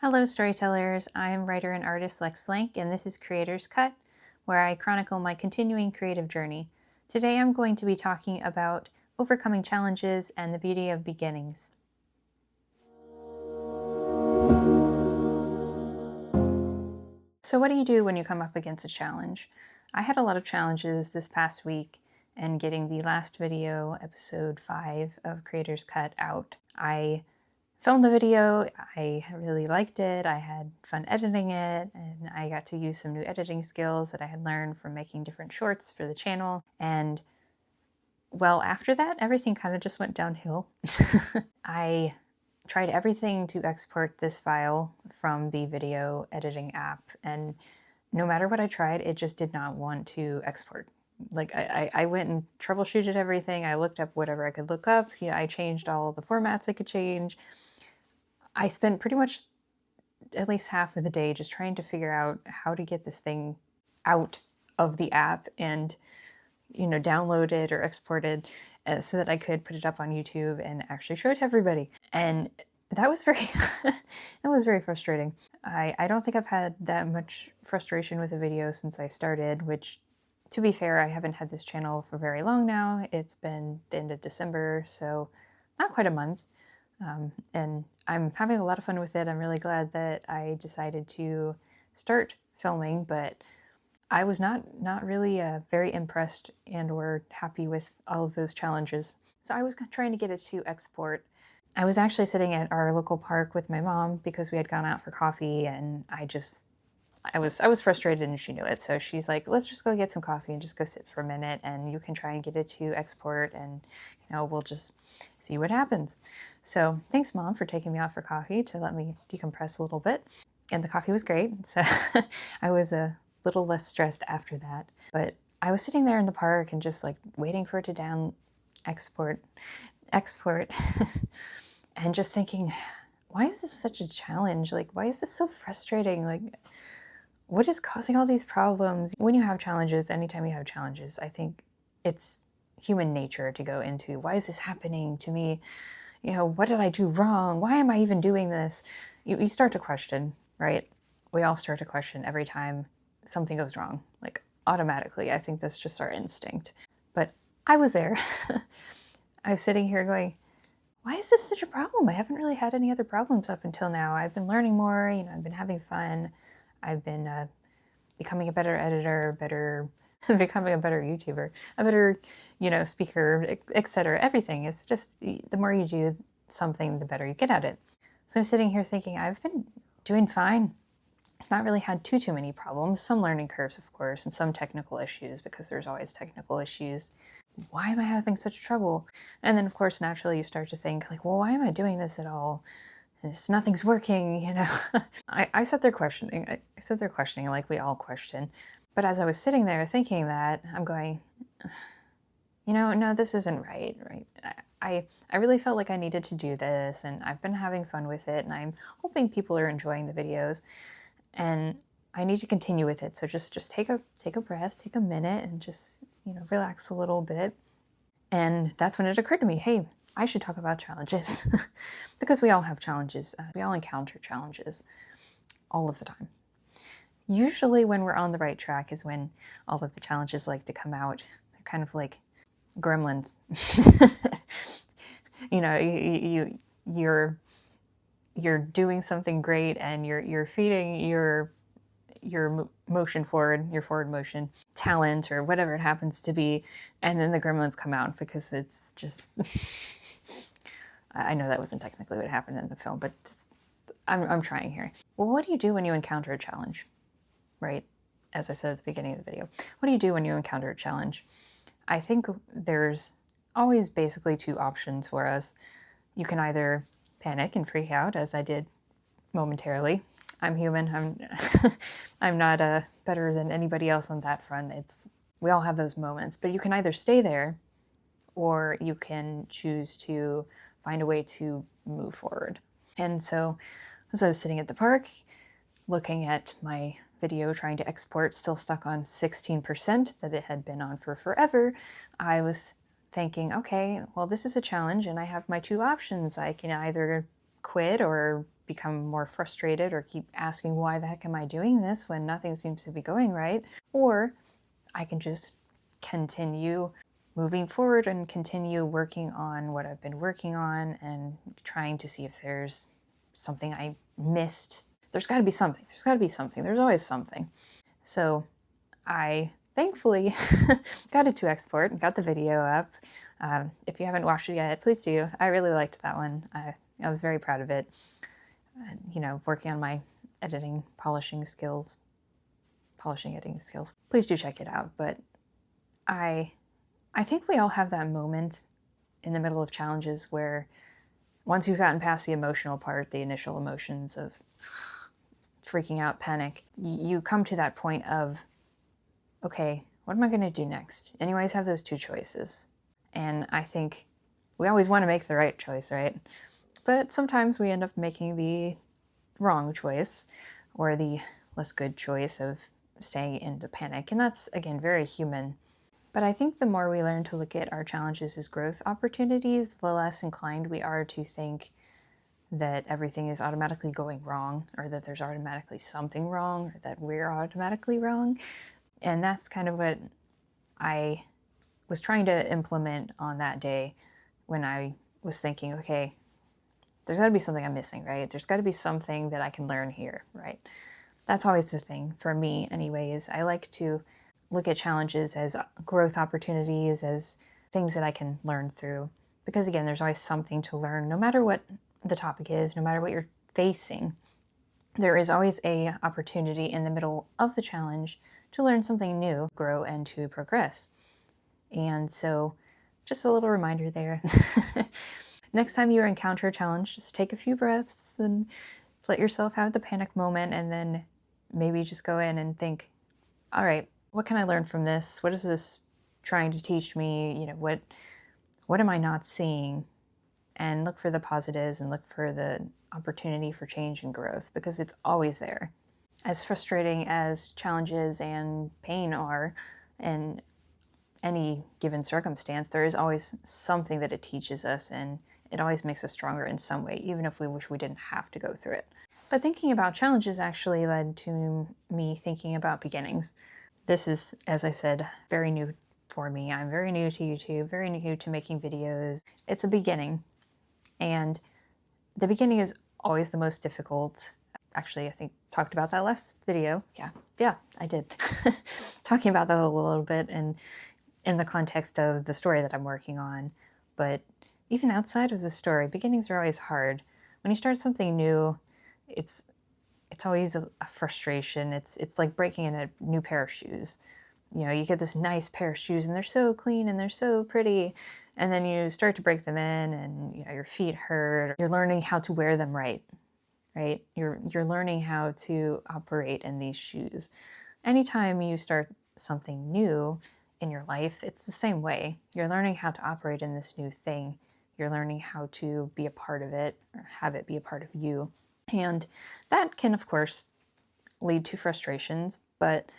Hello storytellers, I'm writer and artist Lex Slank, and this is Creator's Cut, where I chronicle my continuing creative journey. Today I'm going to be talking about overcoming challenges and the beauty of beginnings. So what do you do when you come up against a challenge? I had a lot of challenges this past week in getting the last video, episode 5 of Creator's Cut, out. I filmed the video, I really liked it, I had fun editing it, and I got to use some new editing skills that I had learned from making different shorts for the channel. And well, after that, everything kind of just went downhill. I tried everything to export this file from the video editing app, and no matter what I tried, it just did not want to export. Like I went and troubleshooted everything. I looked up whatever I could look up. I changed all the formats I could change. I spent pretty much at least half of the day just trying to figure out how to get this thing out of the app and, download it or export it so that I could put it up on YouTube and actually show it to everybody. And that was very, that was very frustrating. I don't think I've had that much frustration with a video since I started, which, to be fair, I haven't had this channel for very long now. It's been the end of December, so not quite a month. And I'm having a lot of fun with it. I'm really glad that I decided to start filming, but I was not really very impressed and or happy with all of those challenges. So I was trying to get it to export. I was actually sitting at our local park with my mom because we had gone out for coffee, and I was frustrated and she knew it. So she's like, let's just go get some coffee and just go sit for a minute, and you can try and get it to export, and we'll just see what happens. So thanks, Mom, for taking me out for coffee to let me decompress a little bit. And the coffee was great, so I was a little less stressed after that. But I was sitting there in the park and just like waiting for it to export, and just thinking, why is this such a challenge? Like, why is this so frustrating? Like, what is causing all these problems? When you have challenges, anytime you have challenges, I think it's human nature to go into, why is this happening to me? What did I do wrong? Why am I even doing this? You start to question, right? We all start to question every time something goes wrong, like automatically. I think that's just our instinct. But I was there. I was sitting here going, why is this such a problem? I haven't really had any other problems up until now. I've been learning more, I've been having fun. I've been becoming a better editor, becoming a better YouTuber, a better, speaker, etc. Everything is just, the more you do something, the better you get at it. So I'm sitting here thinking, I've been doing fine. I've not really had too many problems. Some learning curves, of course, and some technical issues, because there's always technical issues. Why am I having such trouble? And then, of course, naturally you start to think, like, well, why am I doing this at all? Nothing's working, I sat there questioning. I sat there questioning like we all question. But as I was sitting there thinking that, I'm going, no, this isn't right. I really felt like I needed to do this, and I've been having fun with it, and I'm hoping people are enjoying the videos, and I need to continue with it. So just take a breath, take a minute, and just, relax a little bit. And that's when it occurred to me, hey, I should talk about challenges because we all have challenges. We all encounter challenges all of the time. Usually when we're on the right track is when all of the challenges like to come out. They're kind of like gremlins. You're doing something great, and you're feeding your motion forward, your forward motion talent, or whatever it happens to be, and then the gremlins come out because it's just I know that wasn't technically what happened in the film, but I'm trying here. Well, what do you do when you encounter a challenge, right? As I said at the beginning of the video, what do you do when you encounter a challenge? I think there's always basically two options for us. You can either panic and freak out, as I did momentarily. I'm human. I'm not better than anybody else on that front. We all have those moments, but you can either stay there, or you can choose to find a way to move forward. And so as I was sitting at the park, looking at my video trying to export, still stuck on 16% that it had been on for forever, I was thinking, okay, well, this is a challenge, and I have my two options. I can either quit or become more frustrated or keep asking, why the heck am I doing this when nothing seems to be going right? Or I can just continue moving forward and continue working on what I've been working on and trying to see if there's something I missed. There's got to be something. There's got to be something. There's always something. So I thankfully got it to export and got the video up. If you haven't watched it yet, please do. I really liked that one. I was very proud of it. You know, working on my editing, editing skills. Please do check it out. But I think we all have that moment in the middle of challenges where once you've gotten past the emotional part, the initial emotions of freaking out, panic, you come to that point of, okay, what am I going to do next? And you always have those two choices. And I think we always want to make the right choice, right? But sometimes we end up making the wrong choice or the less good choice of staying in the panic. And that's, again, very human. But I think the more we learn to look at our challenges as growth opportunities, the less inclined we are to think that everything is automatically going wrong, or that there's automatically something wrong, or that we're automatically wrong. And that's kind of what I was trying to implement on that day when I was thinking, okay, there's got to be something I'm missing, right? There's got to be something that I can learn here, right? That's always the thing for me anyways. I like to look at challenges as growth opportunities, as things that I can learn through. Because again, there's always something to learn, no matter what the topic is, no matter what you're facing. There is always a opportunity in the middle of the challenge to learn something new, grow, and to progress. And so just a little reminder there. Next time you encounter a challenge, just take a few breaths and let yourself have the panic moment, and then maybe just go in and think, all right, what can I learn from this? What is this trying to teach me? You know, what am I not seeing? And look for the positives and look for the opportunity for change and growth, because it's always there. As frustrating as challenges and pain are in any given circumstance, there is always something that it teaches us, and it always makes us stronger in some way, even if we wish we didn't have to go through it. But thinking about challenges actually led to me thinking about beginnings. This is, as I said, very new for me. I'm very new to YouTube, very new to making videos. It's a beginning. And the beginning is always the most difficult. Actually, I think talked about that last video. Yeah, I did. Talking about that a little bit and in the context of the story that I'm working on. But even outside of the story, beginnings are always hard. When you start something new, it's always a frustration. It's like breaking in a new pair of shoes. You know, you get this nice pair of shoes and they're so clean and they're so pretty, and then you start to break them in and, you know, your feet hurt. You're learning how to wear them right? You're learning how to operate in these shoes. Anytime you start something new in your life, it's the same way. You're learning how to operate in this new thing. You're learning how to be a part of it or have it be a part of you. And that can, of course, lead to frustrations, but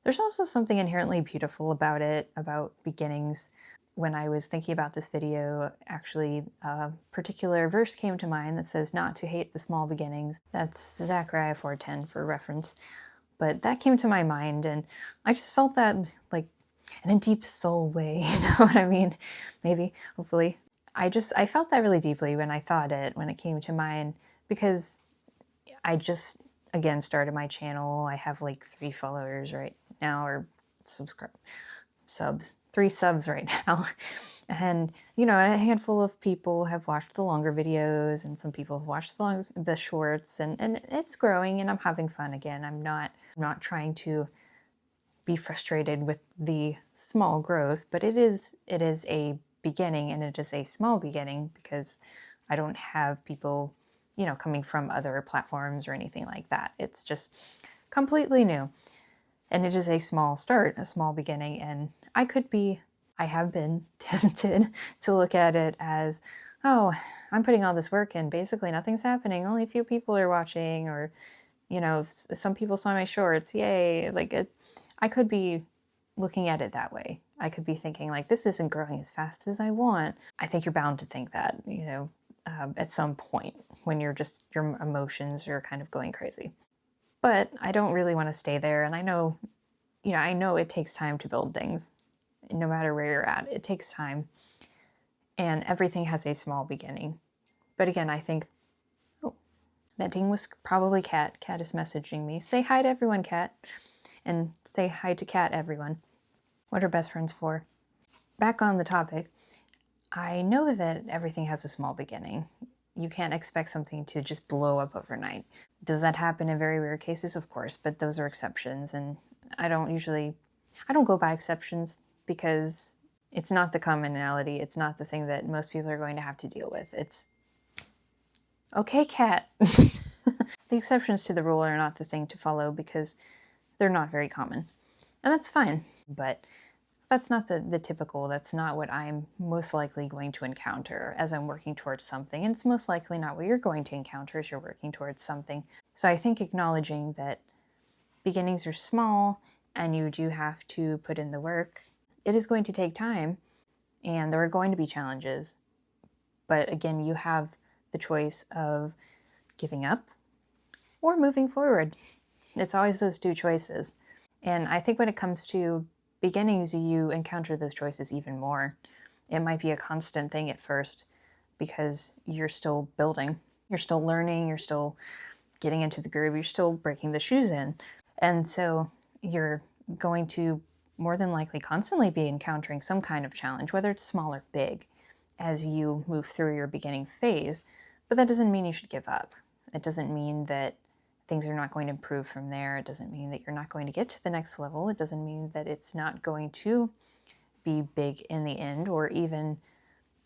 there's also something inherently beautiful about it, about beginnings. When I was thinking about this video, actually, a particular verse came to mind that says not to hate the small beginnings. That's Zechariah 4:10 for reference. But that came to my mind, and I just felt that, like, in a deep soul way, you know what I mean? Maybe, hopefully. I felt that really deeply when I thought it, when it came to mind, because I just, again, started my channel. I have like 3 followers right now, or subs, 3 subs right now. And, you know, a handful of people have watched the longer videos, and some people have watched the shorts, and it's growing, and I'm having fun again. I'm not trying to be frustrated with the small growth, but it is a beginning, and it is a small beginning because I don't have people, you know, coming from other platforms or anything like that. It's just completely new. And it is a small start, a small beginning, and I have been tempted to look at it as, oh, I'm putting all this work in, basically nothing's happening, only a few people are watching, or, you know, some people saw my shorts, yay. I could be looking at it that way. I could be thinking, like, this isn't growing as fast as I want. I think you're bound to think that, you know. at some point when your emotions are kind of going crazy. But I don't really want to stay there, and I know it takes time to build things. No matter where you're at, it takes time, and everything has a small beginning. But again, I think, oh, that ding was probably Cat. Cat is messaging me. Say hi to everyone, Cat, and say hi to Cat, everyone. What are best friends for? Back on the topic, I know that everything has a small beginning. You can't expect something to just blow up overnight. Does that happen in very rare cases? Of course, but those are exceptions, and I don't go by exceptions because it's not the commonality. It's not the thing that most people are going to have to deal with. It's okay, Cat. The exceptions to the rule are not the thing to follow because they're not very common. And that's fine, but that's not the typical, that's not what I'm most likely going to encounter as I'm working towards something. And it's most likely not what you're going to encounter as you're working towards something. So I think acknowledging that beginnings are small and you do have to put in the work, it is going to take time and there are going to be challenges. But again, you have the choice of giving up or moving forward. It's always those two choices. And I think when it comes to beginnings, you encounter those choices even more. It might be a constant thing at first because you're still building, you're still learning, you're still getting into the groove, you're still breaking the shoes in. And so you're going to more than likely constantly be encountering some kind of challenge, whether it's small or big, as you move through your beginning phase. But that doesn't mean you should give up. It doesn't mean that things are not going to improve from there. It doesn't mean that you're not going to get to the next level. It doesn't mean that it's not going to be big in the end, or even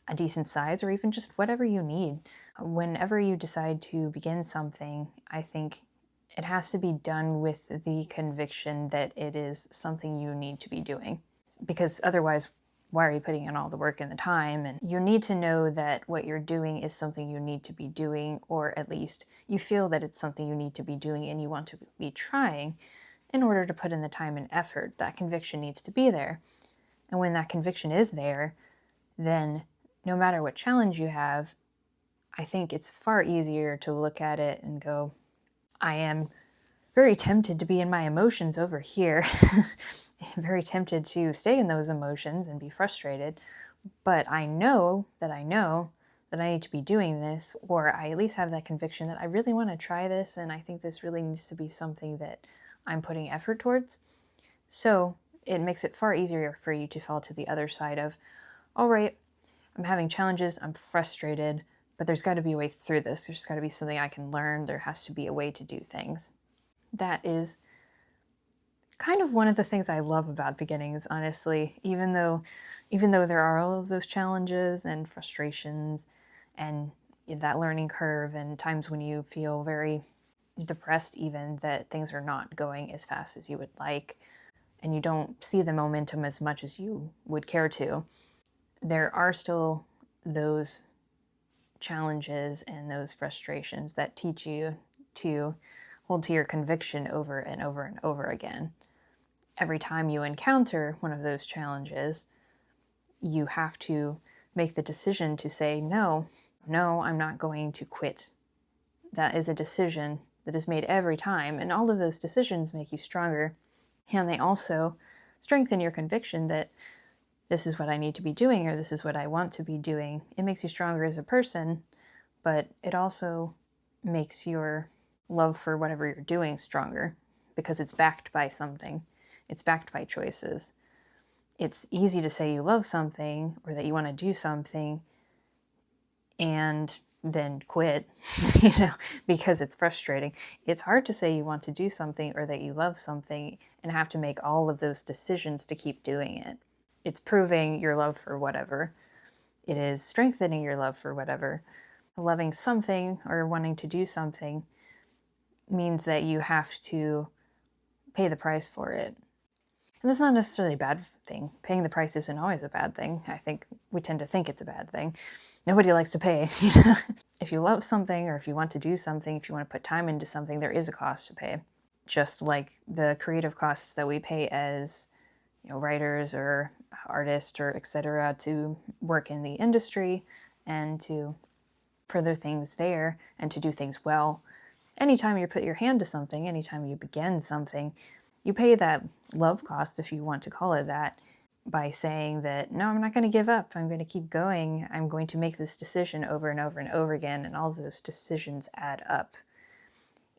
a decent size, or even just whatever you need. Whenever you decide to begin something, I think it has to be done with the conviction that it is something you need to be doing. Because otherwise, why are you putting in all the work and the time? And you need to know that what you're doing is something you need to be doing, or at least you feel that it's something you need to be doing and you want to be trying in order to put in the time and effort. That conviction needs to be there. And when that conviction is there, then no matter what challenge you have, I think it's far easier to look at it and go, I am very tempted to be in my emotions over here. Very tempted to stay in those emotions and be frustrated, but I know that I need to be doing this, or I at least have that conviction that I really want to try this, and I think this really needs to be something that I'm putting effort towards. So it makes it far easier for you to fall to the other side of, all right, I'm having challenges, I'm frustrated, but there's got to be a way through this. There's got to be something I can learn. There has to be a way to do things. That is kind of one of the things I love about beginnings, honestly, even though there are all of those challenges and frustrations and that learning curve and times when you feel very depressed even that things are not going as fast as you would like and you don't see the momentum as much as you would care to, there are still those challenges and those frustrations that teach you to hold to your conviction over and over and over again. Every time you encounter one of those challenges, you have to make the decision to say, no, I'm not going to quit. That is a decision that is made every time, and all of those decisions make you stronger, and they also strengthen your conviction that this is what I need to be doing, or this is what I want to be doing. It makes you stronger as a person, but it also makes your love for whatever you're doing stronger because it's backed by something. It's backed by choices. It's easy to say you love something or that you want to do something and then quit, because it's frustrating. It's hard to say you want to do something or that you love something and have to make all of those decisions to keep doing it. It's proving your love for whatever. It is strengthening your love for whatever. Loving something or wanting to do something means that you have to pay the price for it. And that's not necessarily a bad thing. Paying the price isn't always a bad thing. I think we tend to think it's a bad thing. Nobody likes to pay. If you love something or if you want to do something, if you want to put time into something, there is a cost to pay. Just like the creative costs that we pay as writers or artists or etc. to work in the industry and to further things there and to do things well. Anytime you put your hand to something, anytime you begin something, you pay that love cost, if you want to call it that, by saying that, no, I'm not going to give up. I'm going to keep going. I'm going to make this decision over and over and over again. And all those decisions add up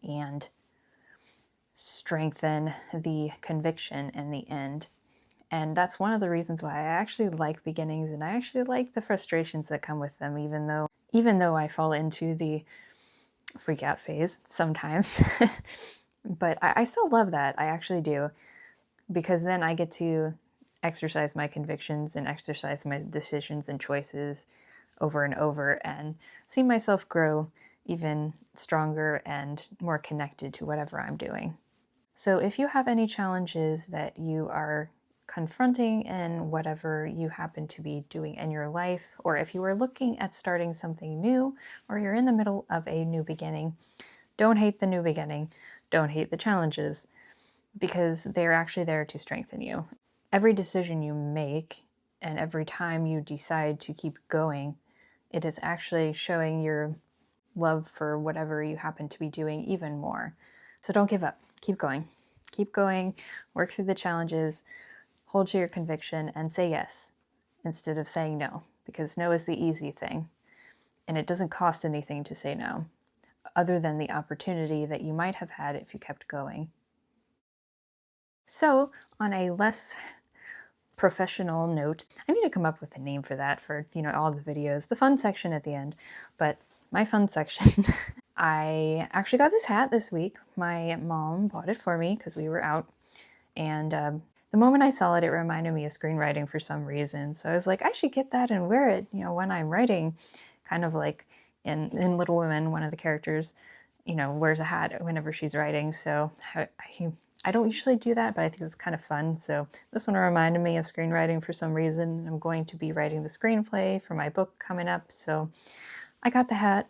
and strengthen the conviction in the end. And that's one of the reasons why I actually like beginnings, and I actually like the frustrations that come with them, even though I fall into the freak out phase sometimes. But I still love that. I actually do, because then I get to exercise my convictions and exercise my decisions and choices over and over and see myself grow even stronger and more connected to whatever I'm doing. So if you have any challenges that you are confronting in whatever you happen to be doing in your life, or if you are looking at starting something new, or you're in the middle of a new beginning, don't hate the new beginning. Don't hate the challenges, because they're actually there to strengthen you. Every decision you make and every time you decide to keep going, it is actually showing your love for whatever you happen to be doing even more. So don't give up. Keep going. Keep going. Work through the challenges. Hold to your conviction and say yes instead of saying no, because no is the easy thing. And it doesn't cost anything to say no, other than the opportunity that you might have had if you kept going. So, on a less professional note, I need to come up with a name for that for, all the videos, the fun section at the end. But my fun section, I actually got this hat this week. My mom bought it for me because we were out. And the moment I saw it, it reminded me of screenwriting for some reason. So I was like, I should get that and wear it, when I'm writing. Kind of like in Little Women, one of the characters, wears a hat whenever she's writing. So I don't usually do that, but I think it's kind of fun. So this one reminded me of screenwriting for some reason. I'm going to be writing the screenplay for my book coming up. So I got the hat.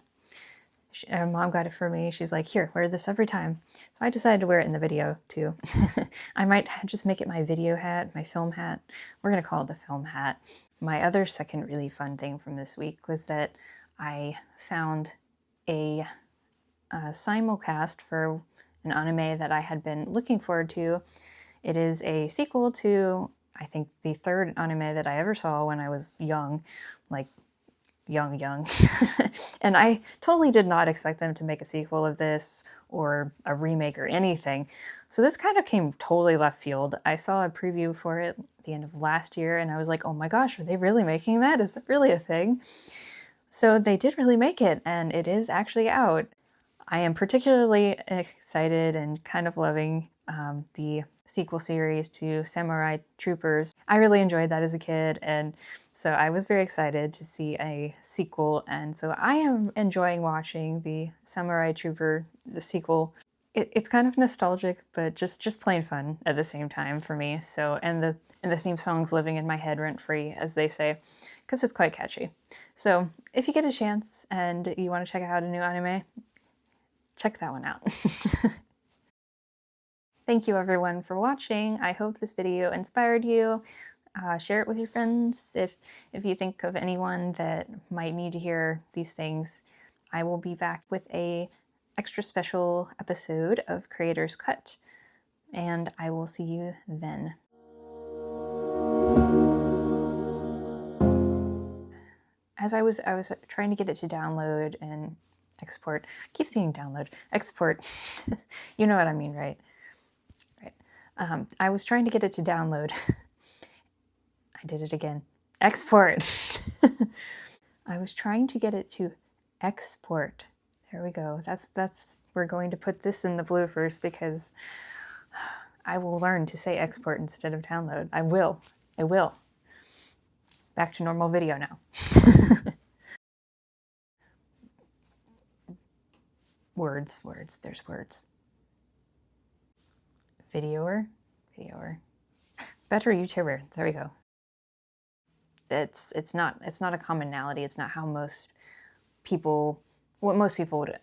Mom got it for me. She's like, here, wear this every time. So I decided to wear it in the video too. I might just make it my video hat, my film hat. We're going to call it the film hat. My other second really fun thing from this week was that I found a simulcast for an anime that I had been looking forward to. It is a sequel to, I think, the third anime that I ever saw when I was young, like young. And I totally did not expect them to make a sequel of this or a remake or anything. So this kind of came totally left field. I saw a preview for it at the end of last year and I was like, oh my gosh, are they really making that? Is that really a thing? So they did really make it, and it is actually out. I am particularly excited and kind of loving the sequel series to Samurai Troopers. I really enjoyed that as a kid, and so I was very excited to see a sequel, and so I am enjoying watching the Samurai Trooper, the sequel. It's kind of nostalgic, but just plain fun at the same time for me. So, and the theme song's living in my head rent-free, as they say, because it's quite catchy. So if you get a chance and you want to check out a new anime, check that one out. Thank you everyone for watching. I hope this video inspired you. Share it with your friends if you think of anyone that might need to hear these things. I will be back with a extra special episode of Creator's Cut, and I will see you then. As I was trying to get it to download and export. I keep saying download. Export. You know what I mean, right? Right. I was trying to get it to download. I did it again. Export. I was trying to get it to export. There we go. We're going to put this in the bloopers because I will learn to say export instead of download. I will. Back to normal video now. Words, there's words. Videoer. Better YouTuber, there we go. It's not a commonality, it's not how what most people would,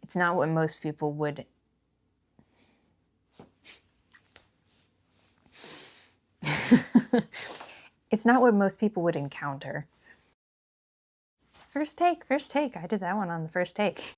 it's not what most people would, it's not what most people would encounter. First take, first take. I did that one on the first take.